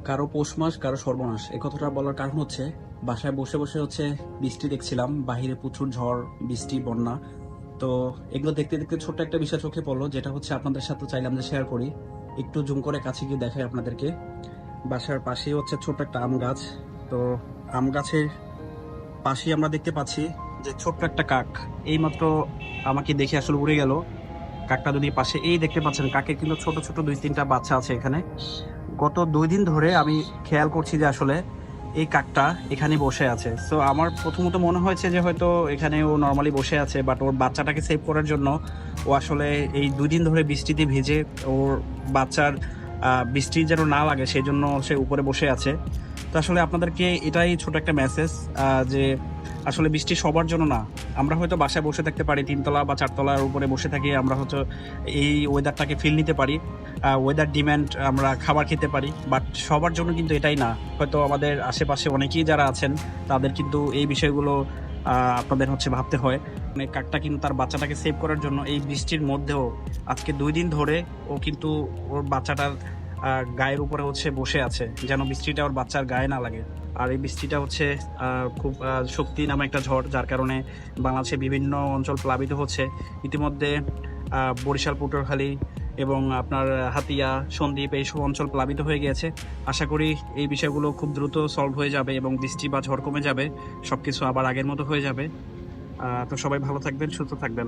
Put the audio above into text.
কারো পৌষ মাস কারো সর্বনাশ, এই কথাটা বলার কারণ হচ্ছে বাসায় বসে বসে বৃষ্টি দেখছিলাম, বাহিরে প্রচুর ঝড় বৃষ্টি বন্যা। তো এগুলো দেখতে দেখতে ছোট্ট একটা বিষয় চোখে পড়লো, যেটা হচ্ছে আপনাদের সাথে চাইলাম যে শেয়ার করি। একটু জুম করে কাছে গিয়ে দেখাই আপনাদেরকে। বাসার পাশেই ছোট্ট একটা আম গাছ। তো আম গাছের পাশেই আমরা দেখতে পাচ্ছি যে ছোট্ট একটা কাক এইমাত্র আমাকে দেখে আসলে উড়ে গেল। কাকটা যদি পাশে এই দেখতে পাচ্ছেন, কাকের কিন্তু ছোট ছোট 2-3টা বাচ্চা আছে এখানে। গত 2 দিন ধরে আমি খেয়াল করছি যে আসলে এই কাকটা এখানে বসে আছে। সো আমার প্রথমত মনে হয়েছে যে হয়তো এখানে ও নর্মালি বসে আছে, বাট ওর বাচ্চাটাকে সেভ করার জন্য ও আসলে এই 2 দিন ধরে বৃষ্টিতে ভিজে ওর বাচ্চার বৃষ্টি যেন না লাগে সেই জন্য সে উপরে বসে আছে। তো আসলে আপনাদেরকে এটাই ছোট একটা মেসেজ, যে আসলে বৃষ্টি সবার জন্য না। আমরা হয়তো বাসায় বসে থাকতে পারি, 3তলা বা 4তলার উপরে বসে থাকি, আমরা হয়তো এই ওয়েদারটাকে ফিল নিতে পারি, ওয়েদার ডিম্যান্ড, আমরা খাবার খেতে পারি, বাট সবার জন্য কিন্তু এটাই না। হয়তো আমাদের আশেপাশে অনেকেই যারা আছেন তাদের কিন্তু এই বিষয়গুলো আপনাদের ভাবতে হয়। মানে কাকটা কিন্তু তার বাচ্চাটাকে সেভ করার জন্য এই বৃষ্টির মধ্যেও আজকে 2 দিন ধরে ও কিন্তু ওর বাচ্চাটার গায়ের উপরে বসে আছে, যেন বৃষ্টিটা ওর বাচ্চার গায়ে না লাগে। আর এই বৃষ্টিটা খুব শক্তি নামে একটা ঝড়, যার কারণে বাংলাদেশে বিভিন্ন অঞ্চল প্লাবিত হচ্ছে। ইতিমধ্যে বরিশাল, পটুয়াখালী এবং আপনার হাতিয়া, সন্দ্বীপ এইসব অঞ্চল প্লাবিত হয়ে গিয়েছে। আশা করি এই বিষয়গুলো খুব দ্রুত সলভ হয়ে যাবে এবং বৃষ্টি বা ঝড় কমে যাবে, সবকিছু আবার আগের মতো হয়ে যাবে। তো সবাই ভালো থাকবেন, সুস্থ থাকবেন।